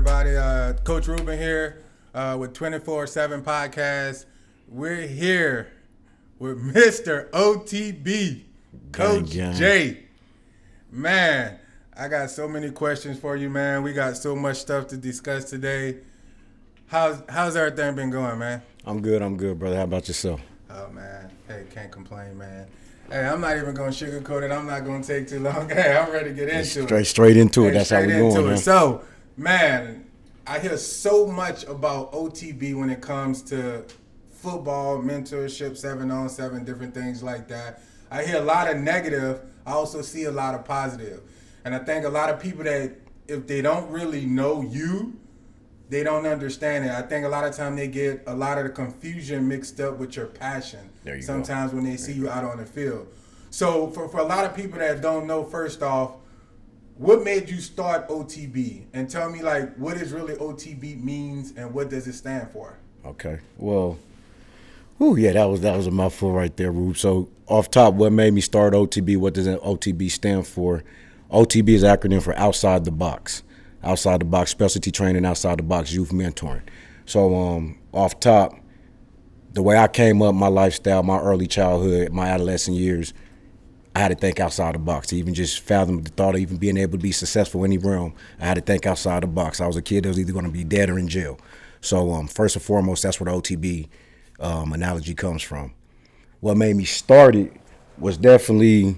everybody? Coach Ruben here with 24/7 Podcast. We're here with Mr. OTB, Coach J. Man, I got so many questions for you, man. We got so much stuff to discuss today. How's everything been going, man? I'm good, brother. How about yourself? Oh, man. Hey, can't complain, man. Hey, I'm not even going to sugarcoat it. I'm not going to take too long. Hey, I'm ready to get into it. Straight into it. That's how we're going, man. So, man, I hear so much about OTB when it comes to football, mentorship, 7-on-7, different things like that. I hear a lot of negative. I also see a lot of positive. And I think a lot of people that, if they don't really know you, they don't understand it. I think a lot of time they get a lot of the confusion mixed up with your passion. There you Sometimes go. when they see you out on the field. So for a lot of people that don't know, first off, what made you start OTB? And tell me, like, what does really OTB means and what does it stand for? Okay. Well, that was a mouthful right there, Rube. So off top, what made me start OTB? What does OTB stand for? OTB is an acronym for Outside the Box. Outside the box, specialty training, outside the box, youth mentoring. So off top, the way I came up, my lifestyle, my early childhood, my adolescent years, I had to think outside the box to even just fathom the thought of even being able to be successful in any realm. I had to think outside the box. I was a kid that was either going to be dead or in jail. So first and foremost, that's where the OTB analogy comes from. What made me start it was definitely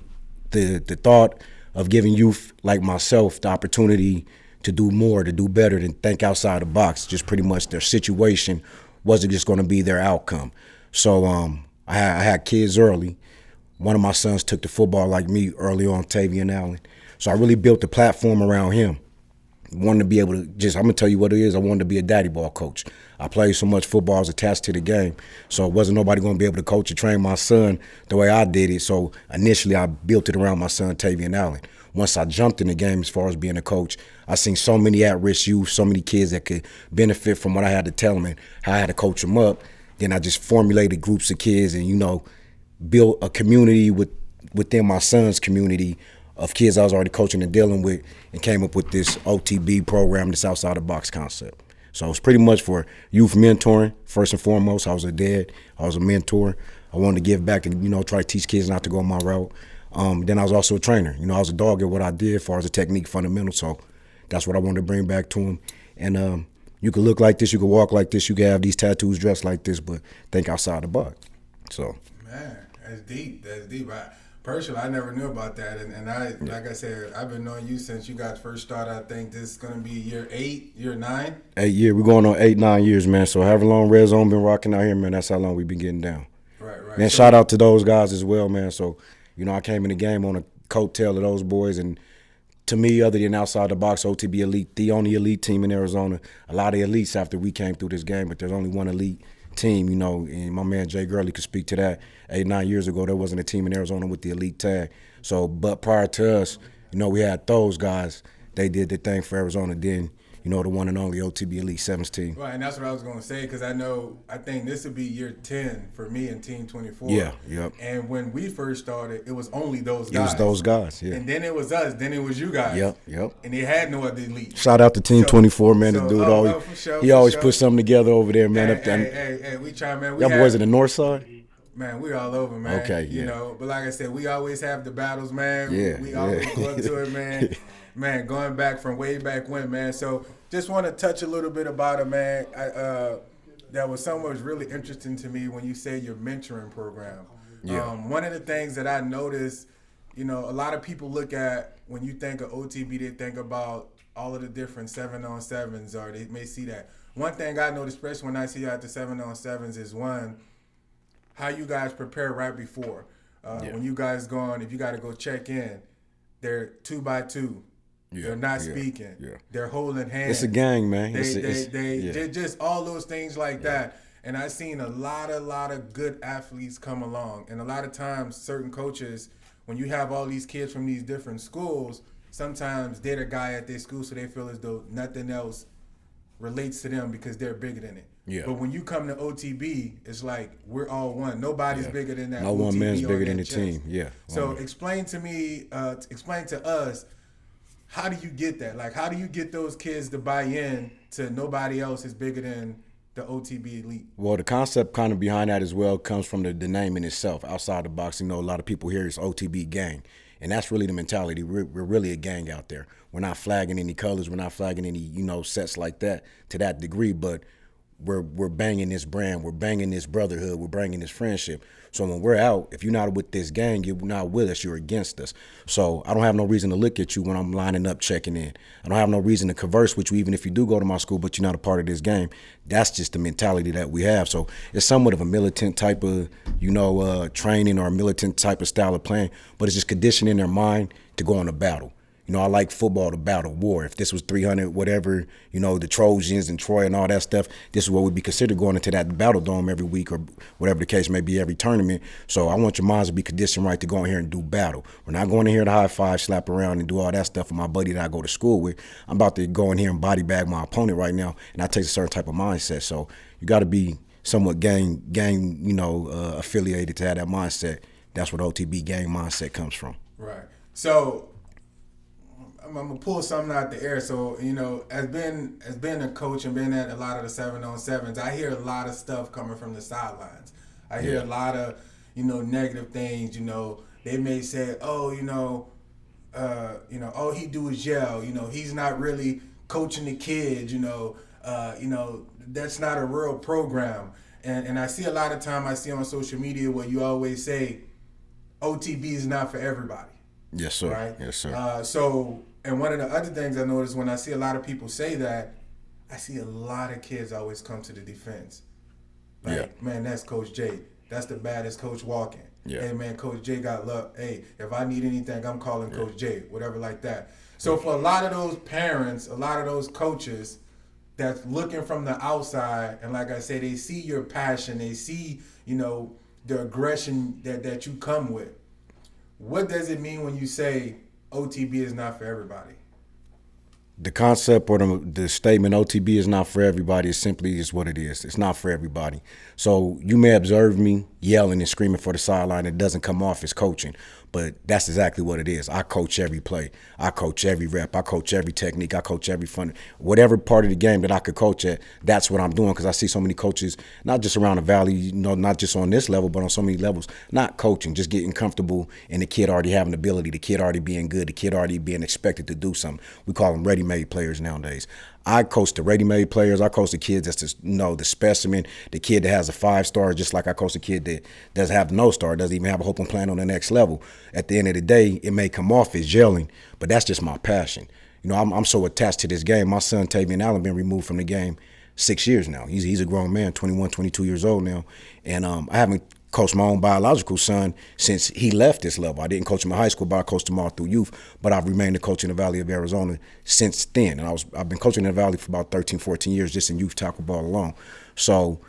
the thought of giving youth like myself the opportunity to do more, to do better, than think outside the box. Just pretty much their situation wasn't just going to be their outcome. So I had kids early. One of my sons took to football like me early on, O.T.B. Allen. So I really built the platform around him. Wanted to be able to I'm going to tell you what it is. I wanted to be a daddy ball coach. I played so much football, I was attached to the game. So it wasn't nobody going to be able to coach or train my son the way I did it. So initially I built it around my son, O.T.B. Allen. Once I jumped in the game as far as being a coach, I seen so many at-risk youth, so many kids that could benefit from what I had to tell them and how I had to coach them up. Then I just formulated groups of kids and, built a community within my son's community of kids I was already coaching and dealing with, and came up with this OTB program, this outside-the-box concept. So it's pretty much for youth mentoring, first and foremost. I was a dad. I was a mentor. I wanted to give back and, try to teach kids not to go my route. Then I was also a trainer. I was a dog at what I did as far as the technique fundamental. So that's what I wanted to bring back to them. And you could look like this, you could walk like this, you could have these tattoos, dressed like this, but think outside the box. So, man, that's deep. Personally, I never knew about that. And like I said, I've been knowing you since you guys first started. I think this is going to be year 8, year 9. 8 years. We're going on 8-9 years, man. So however long Red Zone been rocking out here, man, that's how long we've been getting down. Right. Man, shout out to those guys as well, man. So, I came in the game on a coattail of those boys. And to me, other than outside the box, OTB Elite, the only elite team in Arizona. A lot of elites after we came through this game, but there's only one elite team, and my man Jay Gurley could speak to that. 8-9 years ago, there wasn't a team in Arizona with the elite tag. So, but prior to us, we had those guys. They did the thing for Arizona. Then, the one and only OTB Elite 7s team. Right, and that's what I was going to say, because I think this would be year 10 for me in Team 24. Yeah, yep. And when we first started, it was only those guys. It was those guys, yeah. And then it was us. Then it was you guys. Yep. And they had no other elite. Shout out to Team 24, man. The dude he always put something together over there, man. Hey, we try, man. Y'all boys in the north side? Man, we all over, man. Okay, yeah. But like I said, we always have the battles, man. Yeah, we always go up to it, man. Man, going back from way back when, man. So just want to touch a little bit about it, man. That was something that was really interesting to me when you say your mentoring program. Yeah. One of the things that I noticed, a lot of people look at, when you think of OTB, they think about all of the different 7-on-7s, or they may see that. One thing I noticed, especially when I see you at the 7-on-7s, is one, how you guys prepare right before. When you guys go on, if you got to go check in, they're 2x2. Yeah, they're not speaking. Yeah. They're holding hands. It's a gang, man. They just all those things like that. And I've seen a lot of good athletes come along. And a lot of times, certain coaches, when you have all these kids from these different schools, sometimes they're the guy at their school, so they feel as though nothing else relates to them because they're bigger than it. Yeah. But when you come to OTB, it's like we're all one. Nobody's bigger than that. No one man's bigger than the team. Yeah. So explain to me, explain to us, how do you get that? Like, how do you get those kids to buy in to nobody else is bigger than the OTB Elite? Well, the concept kind of behind that as well comes from the name in itself. Outside the box, you know, a lot of people hear it's OTB gang. And that's really the mentality. We're really a gang out there. We're not flagging any colors. We're not flagging any, you know, sets like that to that degree. But we're banging this brand. We're banging this brotherhood. We're banging this friendship. So when we're out, if you're not with this gang, you're not with us. You're against us. So I don't have no reason to look at you when I'm lining up, checking in. I don't have no reason to converse with you, even if you do go to my school, but you're not a part of this game. That's just the mentality that we have. So it's somewhat of a militant type of, you know, training or a militant type of style of playing, but it's just conditioning their mind to go on a battle. You know, I like football, the battle, war. If this was 300, whatever, you know, the Trojans and Troy and all that stuff, this is what would be considered going into that battle dome every week or whatever the case may be, every tournament. So I want your minds to be conditioned right to go in here and do battle. We're not going in here to high five, slap around, and do all that stuff with my buddy that I go to school with. I'm about to go in here and body bag my opponent right now, and that takes a certain type of mindset. So you got to be somewhat gang, you know, affiliated to have that mindset. That's what OTB gang mindset comes from. Right. So I'm gonna pull something out the air. So, you know, as being a coach and being at a lot of the 7-on-7s, I hear a lot of stuff coming from the sidelines. I hear a lot of, you know, negative things. You know, they may say, oh, all he do is yell. You know, he's not really coaching the kids. You know, that's not a real program. And I see a lot of time I see on social media where you always say, OTB is not for everybody. Yes, sir. Right? Yes, sir. And one of the other things I notice when I see a lot of people say that, I see a lot of kids always come to the defense. Like, man, that's Coach J. That's the baddest coach walking. Yeah. Hey, man, Coach J got love. Hey, if I need anything, I'm calling Coach J, whatever like that. So for a lot of those parents, a lot of those coaches that's looking from the outside, and like I say, they see your passion, they see, you know, the aggression that you come with. What does it mean when you say OTB is not for everybody? The concept or the statement OTB is not for everybody is simply is what it is. It's not for everybody. So you may observe me yelling and screaming for the sideline. It doesn't come off as coaching, but that's exactly what it is. I coach every play. I coach every rep. I coach every technique. I coach every fun. Whatever part of the game that I could coach at, that's what I'm doing, because I see so many coaches, not just around the valley, you know, not just on this level, but on so many levels, not coaching, just getting comfortable and the kid already having ability, the kid already being good, the kid already being expected to do something. We call them ready-made players nowadays. I coach the ready-made players. I coach the kids that's just, you know, the specimen, the kid that has a 5-star, just like I coach the kid that doesn't have no star, doesn't even have a hope and plan on the next level. At the end of the day, it may come off as yelling, but that's just my passion. You know, I'm so attached to this game. My son, Tavian Allen, been removed from the game 6 years now. He's a grown man, 21, 22 years old now. And I haven't coached my own biological son since he left this level. I didn't coach him in high school, but I coached him all through youth. But I've remained a coach in the Valley of Arizona since then. And I've been coaching in the Valley for about 13, 14 years just in youth tackle ball alone. So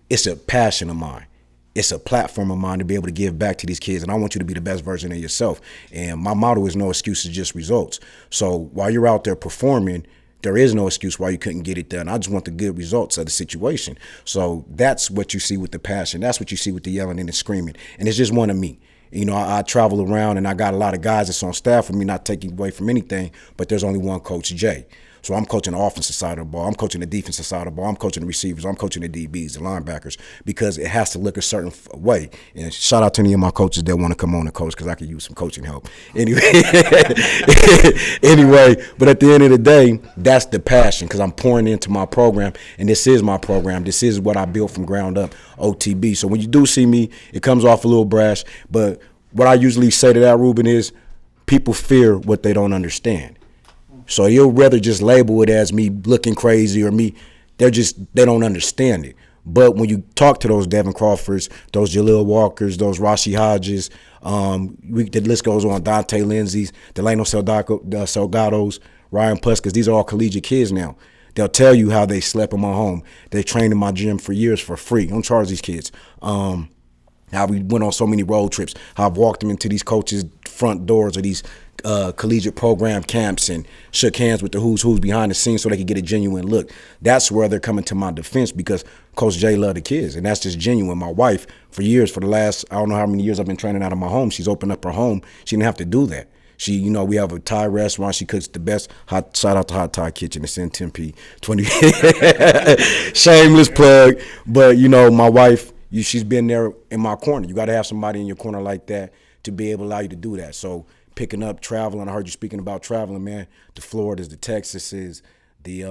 it's a passion of mine. It's a platform of mine to be able to give back to these kids, and I want you to be the best version of yourself. And my motto is no excuses, just results. So while you're out there performing, there is no excuse why you couldn't get it done. I just want the good results of the situation. So that's what you see with the passion. That's what you see with the yelling and the screaming. And it's just one of me. You know, I travel around and I got a lot of guys that's on staff with me, not taking away from anything, but there's only one Coach J. So I'm coaching the offensive side of the ball. I'm coaching the defensive side of the ball. I'm coaching the receivers. I'm coaching the DBs, the linebackers, because it has to look a certain way. And shout out to any of my coaches that want to come on and coach, because I could use some coaching help. Anyway, but at the end of the day, that's the passion, because I'm pouring into my program, and this is my program. This is what I built from ground up, OTB. So when you do see me, it comes off a little brash, but what I usually say to that, Ruben, is people fear what they don't understand. So you'll rather just label it as me looking crazy or me. They don't understand it. But when you talk to those Devin Crawfords, those Jaleel Walkers, those Rashi Hodges, the list goes on, Dante Lindsay's, Delano Salgados, Ryan Puskas, these are all collegiate kids now. They'll tell you how they slept in my home. They trained in my gym for years for free. Don't charge these kids. How we went on so many road trips, how I've walked them into these coaches' front doors or these collegiate program camps and shook hands with the who's behind the scenes so they could get a genuine look. That's where they're coming to my defense, because Coach J loved the kids, and that's just genuine. My wife, for years, for the last, I don't know how many years I've been training out of my home, she's opened up her home. She didn't have to do that. She, you know, we have a Thai restaurant. She cooks the best hot. Shout out to Hot Thai Kitchen. It's in Tempe. 20. Shameless plug. But you know, my wife, she's been there in my corner. You got to have somebody in your corner like that to be able to allow you to do that. So picking up traveling. I heard you speaking about traveling, man. The Floridas, the Texases, the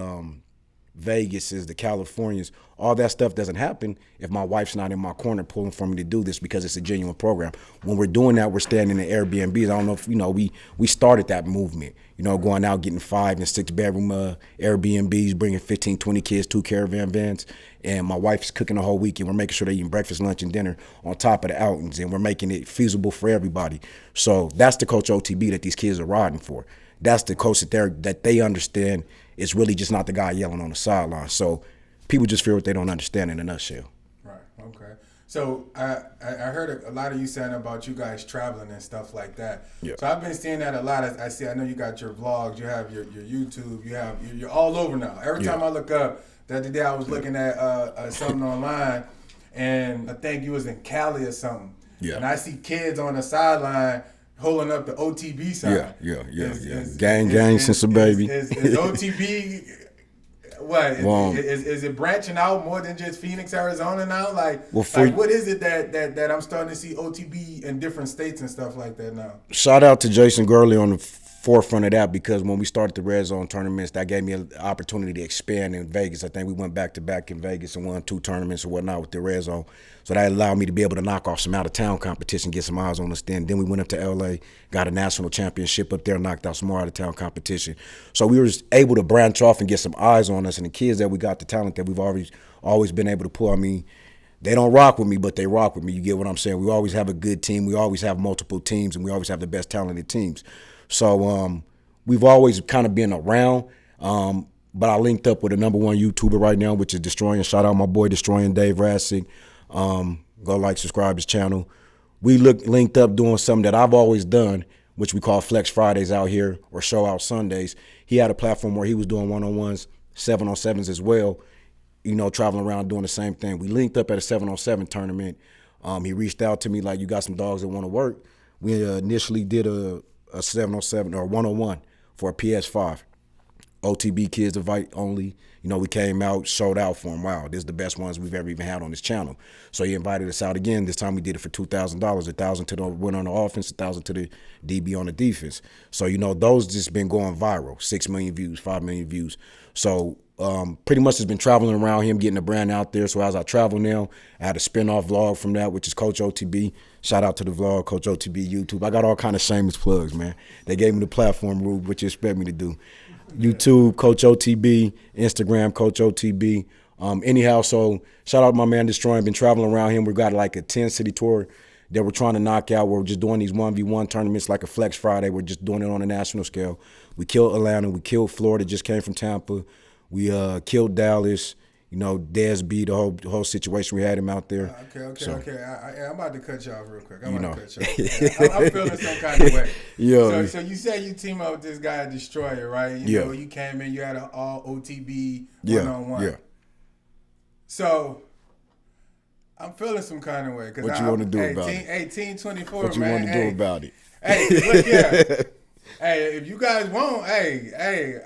Vegases, the Californias, all that stuff doesn't happen if my wife's not in my corner pulling for me to do this because it's a genuine program. When we're doing that, we're staying in the Airbnbs. I don't know if, you know, we started that movement, you know, going out, getting 5 and 6 bedroom Airbnbs, bringing 15, 20 kids, 2 caravan vans. And my wife's cooking the whole week, and we're making sure they're eating breakfast, lunch, and dinner on top of the outings, and we're making it feasible for everybody. So that's the Coach OTB that these kids are riding for. That's the coach that they understand is really just not the guy yelling on the sideline. So people just feel what they don't understand in a nutshell. Right, okay. So I heard a lot of you saying about you guys traveling and stuff like that. Yeah. So I've been seeing that a lot. I know you got your vlogs, you have your YouTube, you're all over now. Every time I look up, the other day I was looking at something online, and I think you was in Cali or something. Yeah. And I see kids on the sideline holding up the OTB sign. Yeah. Gang since a baby. Is OTB what? Is it branching out more than just Phoenix, Arizona now? Like what is it that I'm starting to see OTB in different states and stuff like that now? Shout out to Jason Gurley on the forefront of that, because when we started the Red Zone tournaments, that gave me an opportunity to expand in Vegas. I think we went back to back in Vegas and won 2 tournaments and whatnot with the Red Zone. So that allowed me to be able to knock off some out-of-town competition, get some eyes on us then. Then we went up to L.A., got a national championship up there, knocked out some more out-of-town competition. So we were able to branch off and get some eyes on us. And the kids that we got, the talent that we've always been able to pull, I mean, they don't rock with me, but they rock with me. You get what I'm saying? We always have a good team. We always have multiple teams, and we always have the best talented teams. So we've always kind of been around, but I linked up with a #1 YouTuber right now, which is Deestroying. Shout out my boy Deestroying, Dave Rassig. Go like, subscribe his channel. We linked up doing something that I've always done, which we call Flex Fridays out here, or Show Out Sundays. He had a platform where he was doing 1-on-1s, 7-on-7s as well, you know, traveling around doing the same thing. We linked up at a 7-on-7 tournament. He reached out to me like, you got some dogs that want to work. We initially did a 7-on-7 or 1-on-1 for a PS5. OTB kids invite only. You know, we came out, showed out for him. Wow, this is the best ones we've ever even had on this channel. So he invited us out again. This time we did it for $2,000. $1,000 to the winner on the offense, $1,000 to the DB on the defense. So, you know, those just been going viral. 6 million views, 5 million views. So pretty much has been traveling around him, getting the brand out there. So as I travel now, I had a spin-off vlog from that, which is Coach OTB. Shout out to the vlog, Coach OTB YouTube. I got all kind of shameless plugs, man. They gave me the platform, Ruben, what you expect me to do. YouTube, Coach OTB, Instagram, Coach OTB. Anyhow, so shout out to my man Deestroying. Been traveling around him. We got like a 10-city tour that we're trying to knock out. We're just doing these 1v1 tournaments like a Flex Friday. We're just doing it on a national scale. We killed Atlanta. We killed Florida, just came from Tampa. We killed Dallas. You know, Des B, the whole situation, we had him out there. Okay. I'm about to cut you off real quick. I'm feeling some kind of way. So you said you team up with this guy, Deestroyer, right? You know, you came in, you had an all OTB one-on-one. Yeah. So I'm feeling some kind of way. What you want to do about it? Hey, Team 24, what you want to do about it? Hey, look here. Hey, if you guys want, I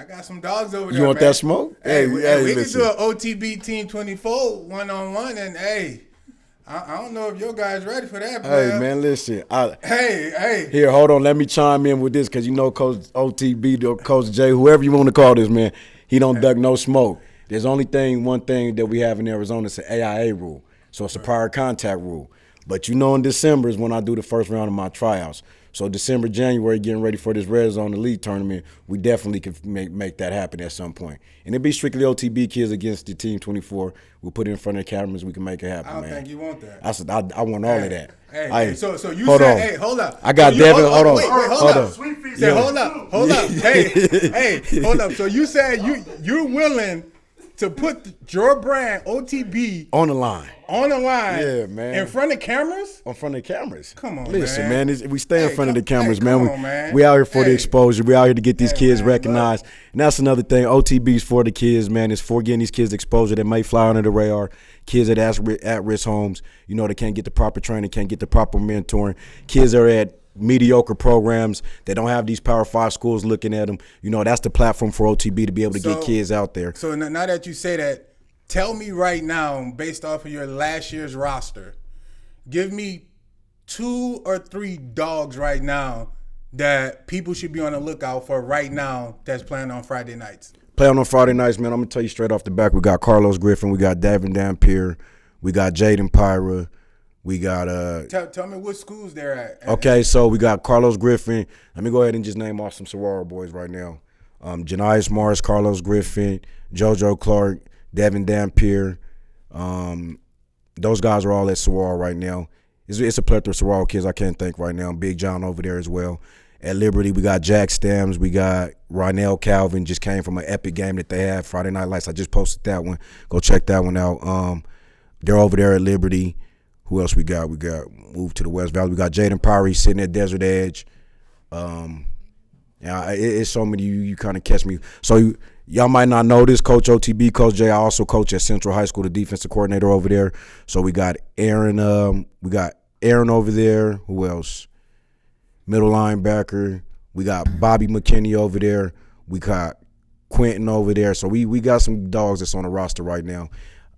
got some dogs over there. You want that smoke? Hey, we can do an OTB Team 24 one-on-one, and I don't know if your guys ready for that, bro. Hey, man, listen. Hey. Here, hold on. Let me chime in with this, because you know Coach OTB, Coach J, whoever you want to call this, man, he don't duck no smoke. There's only one thing that we have in Arizona. It's an AIA rule. So it's a prior contact rule. But you know in December is when I do the first round of my tryouts. So December, January, getting ready for this Red Zone Elite tournament, we definitely could make that happen at some point. And it'd be strictly OTB kids against the Team 24. We'll put it in front of the cameras. We can make it happen, man. I don't think you want that. I said I want all of that. So you said, hey, hold up. I got Devin. Hold on. Wait, hold up. Say, hold up. Hey, hold up. So you said you're willing to put your brand, OTB, on the line. Yeah, man. In front of cameras? In front of cameras. Come on, Listen, man. We stay in front of the cameras, man. Come on, man. We out here for the exposure. We out here to get these kids recognized. Look. And that's another thing. OTB's for the kids, man. It's for getting these kids exposure that may fly under the radar. Kids at risk homes, you know, they can't get the proper training, can't get the proper mentoring. Kids are at mediocre programs that don't have these Power 5 schools looking at them. You know, that's the platform for OTB to be able to get kids out there. So now that you say that, tell me right now, based off of your last year's roster, give me 2 or 3 dogs right now that people should be on the lookout for right now that's playing on Friday nights. Playing on Friday nights, man, I'm going to tell you straight off the back, we got Carlos Griffin, we got Devin Dampier, we got Jaden Pyra, we got Tell me what schools they're at. Okay, so we got Carlos Griffin. Let me go ahead and just name off some sorority boys right now. Janias Morris, Carlos Griffin, JoJo Clark, Devin Dampier. Those guys are all at sorority right now. It's a plethora of sorority kids I can't think right now. Big John over there as well. At Liberty, we got Jack Stams. We got Rynell Calvin, just came from an epic game that they had, Friday Night Lights. I just posted that one. Go check that one out. They're over there at Liberty. Who else we got? We got moved to the West Valley. We got Jaden Pyre sitting at Desert Edge. It's so many you kind of catch me. So y'all might not know this. Coach OTB, Coach J, I also coach at Central High School, the defensive coordinator over there. So we got Aaron. We got Aaron over there. Who else? Middle linebacker. We got Bobby McKinney over there. We got Quentin over there. So we got some dogs that's on the roster right now.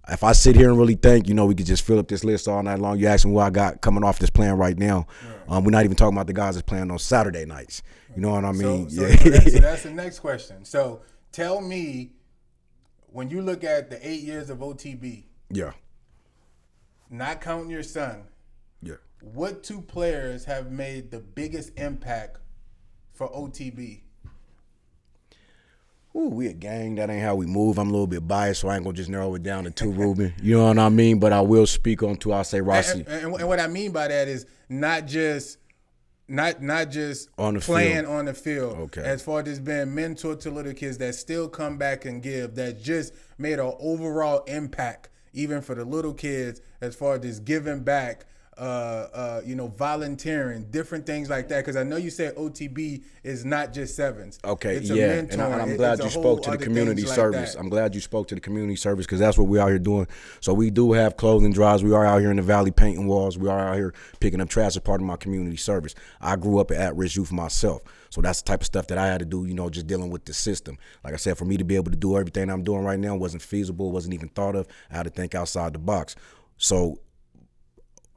If I sit here and really think, we could just fill up this list all night long. You ask me what I got coming off this plan right now. Right. We're not even talking about the guys that's playing on Saturday nights. You know what I mean? So that's the next question. So tell me, when you look at the 8 years of OTB, not counting your son, what 2 players have made the biggest impact for OTB? Ooh, we a gang. That ain't how we move. I'm a little bit biased, so I ain't gonna just narrow it down to 2, Ruben. You know what I mean? But I will speak on 2. I'll say Rossi. And what I mean by that is not just on the playing field. On the field. Okay. As far as being mentor to little kids that still come back and give, that just made an overall impact, even for the little kids, as far as just giving back. Volunteering, different things like that. Because I know you said OTB is not just sevens. Okay, it's and I'm glad you spoke to the community service. I'm glad you spoke to the community service because that's what we're out here doing. So we do have clothing drives. We are out here in the valley painting walls. We are out here picking up trash as part of my community service. I grew up at-risk youth myself. So that's the type of stuff that I had to do, just dealing with the system. Like I said, for me to be able to do everything I'm doing right now wasn't feasible, wasn't even thought of. I had to think outside the box. So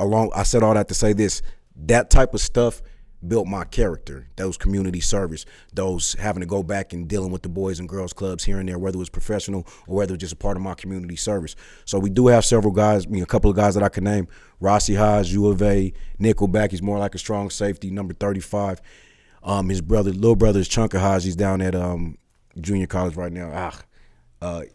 I said all that to say this, that type of stuff built my character, those community service, those having to go back and dealing with the boys and girls clubs here and there, whether it was professional or whether it was just a part of my community service. So we do have several guys, a couple of guys that I can name. Rossi Hodge, U of A, Nickelback, he's more like a strong safety, number 35. His little brother is Chunka Hodge, he's down at junior college right now.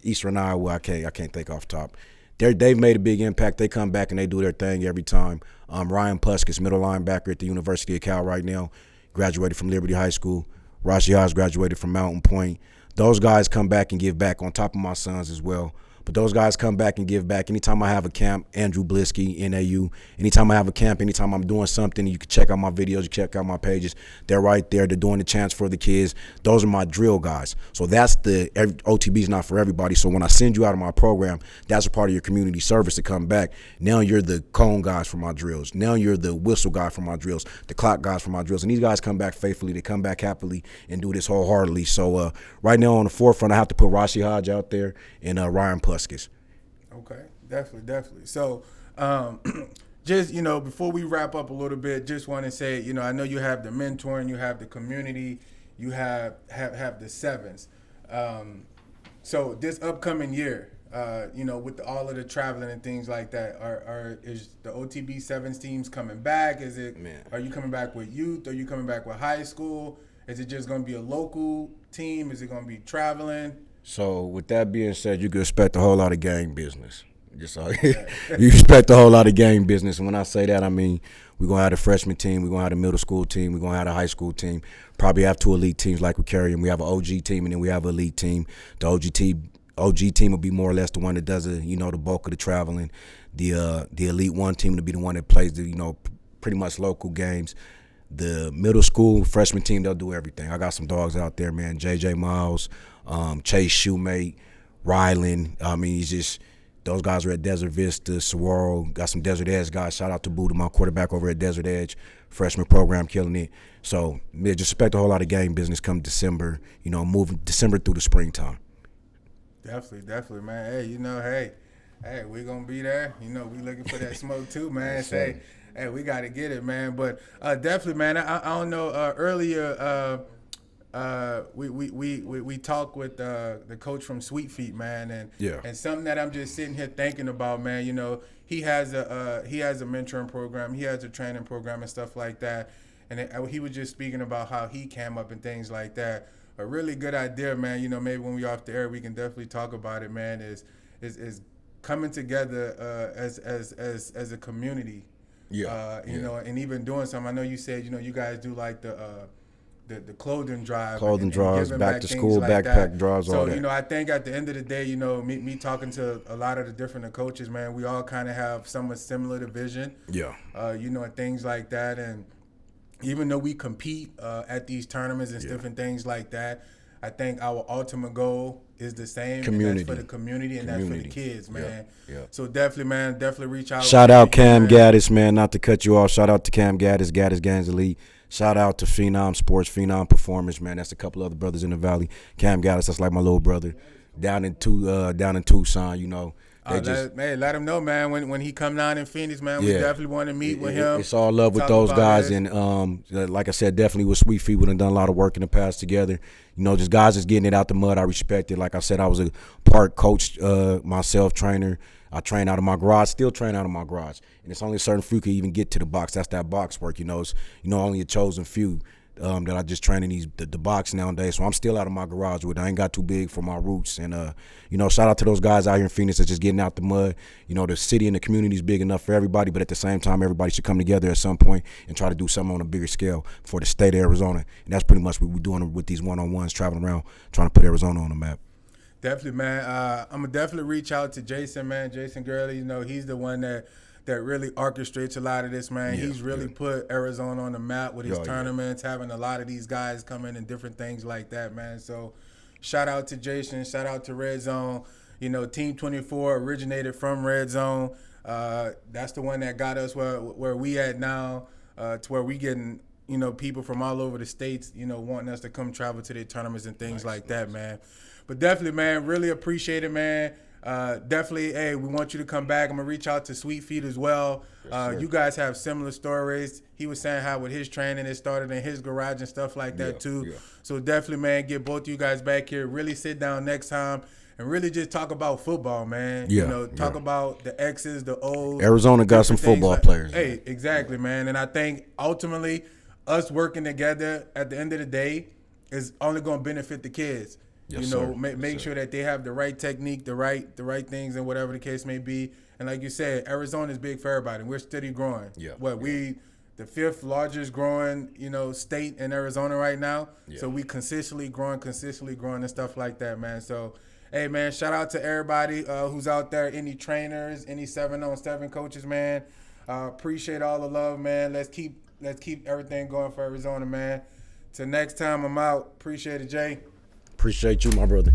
Eastern Iowa, I can't think off top. They've made a big impact. They come back and they do their thing every time. Ryan Puskis, middle linebacker at the University of Cal right now, graduated from Liberty High School. Rashi Haas graduated from Mountain Point. Those guys come back and give back on top of my sons as well. But those guys come back and give back. Anytime I have a camp, Andrew Blisky, NAU, anytime I have a camp, anytime I'm doing something, you can check out my videos, you check out my pages. They're right there. They're doing the chants for the kids. Those are my drill guys. So that's OTB is not for everybody. So when I send you out of my program, that's a part of your community service to come back. Now you're the cone guys for my drills. Now you're the whistle guy for my drills, the clock guys for my drills. And these guys come back faithfully. They come back happily and do this wholeheartedly. So right now on the forefront, I have to put Rashi Hodge out there and Ryan Puskis. Okay, definitely. So, just, before we wrap up a little bit, just want to say, I know you have the mentoring, you have the community, you have the sevens. So this upcoming year, with all of the traveling and things like that, is the OTB sevens teams coming back? Are you coming back with youth? Are you coming back with high school? Is it just going to be a local team? Is it going to be traveling? So with that being said, you can expect a whole lot of gang business. You expect a whole lot of gang business. And when I say that, I mean we're going to have a freshman team, we're going to have a middle school team, we're going to have a high school team, probably have 2 elite teams like we carry them. We have an OG team and then we have an elite team. The OG team will be more or less the one that does the bulk of the traveling. The Elite 1 team will be the one that plays the pretty much local games. The middle school freshman team, they'll do everything. I got some dogs out there, man. JJ Miles, Chase Shoemate, Ryland. I mean, Those guys are at Desert Vista, Saguaro. Got some Desert Edge guys. Shout out to Buddha, my quarterback over at Desert Edge. Freshman program, killing it. So, yeah, just expect a whole lot of game business come December, moving December through the springtime. Definitely, man. Hey, we're going to be there. We looking for that smoke too, man. Hey, we got to get it, man. But definitely, man, I don't know, earlier we talked with the coach from Sweet Feet, man, and something that I'm just sitting here thinking about, man. He has a mentoring program, he has a training program and stuff like that, and he was just speaking about how he came up and things like that. A really good idea, man. Maybe when we off the air, we can definitely talk about it, man. Is coming together as a community. And even doing something. I know you said you guys do like the clothing drive, drives, back to school, backpack drives, all that. So I think at the end of the day, me talking to a lot of the different coaches, man, we all kind of have somewhat similar to vision. And things like that. And even though we compete at these tournaments and different things like that, I think our ultimate goal is the same. Community. And that's for the community and that's for the kids, man. So definitely, man, reach out. Shout out Cam Gaddis, man, not to cut you off. Shout out to Cam Gaddis, Gaddis Gangs Elite. Shout out to Phenom Sports, Phenom Performance, man. That's a couple other brothers in the Valley. Cam Gaddis, that's like my little brother. Down in Tucson, let him know, man. When he come down in Phoenix, man, we definitely want to meet with him. It's all love with those guys, and like I said, definitely with Sweet Feet, we done a lot of work in the past together. Just guys just getting it out the mud. I respect it. Like I said, I was a part coach myself, trainer. I train out of my garage, still train out of my garage, and it's only a certain few can even get to the box. That's that box work, It's only a chosen few. That I just train in the box nowadays. So I'm still out of my garage with it. I ain't got too big for my roots. And, shout out to those guys out here in Phoenix that's just getting out the mud. The city and the community is big enough for everybody, but at the same time, everybody should come together at some point and try to do something on a bigger scale for the state of Arizona. And that's pretty much what we're doing with these one-on-ones, traveling around, trying to put Arizona on the map. Definitely, man. I'm going to definitely reach out to Jason, man. Jason Gurley, he's the one that really orchestrates a lot of this, man. He's really put Arizona on the map with his tournaments, having a lot of these guys come in and different things like that, man. So shout out to Jason. Shout out to Red Zone. Team 24 originated from Red Zone. That's the one that got us where we at now, to where we getting, people from all over the states, wanting us to come travel to their tournaments and things like that, man. But definitely, man, really appreciate it, man. Definitely, hey, we want you to come back. I'm going to reach out to Sweet Feet as well. You guys have similar stories. He was saying how with his training, it started in his garage and stuff like that too. So definitely, man, get both of you guys back here. Really sit down next time and really just talk about football, man. Talk about the X's, the O's. Arizona got some football players. Hey, exactly, man. And I think ultimately us working together at the end of the day is only going to benefit the kids. Make sure that they have the right technique, the right things, and whatever the case may be. And like you said, Arizona is big for everybody. We're steady growing. We the fifth largest growing, state in Arizona right now. So we consistently growing and stuff like that, man. So, hey, man, shout out to everybody who's out there. Any trainers, any 7-on-7 coaches, man. Appreciate all the love, man. Let's keep everything going for Arizona, man. Till next time, I'm out. Appreciate it, Jay. Appreciate you, my brother.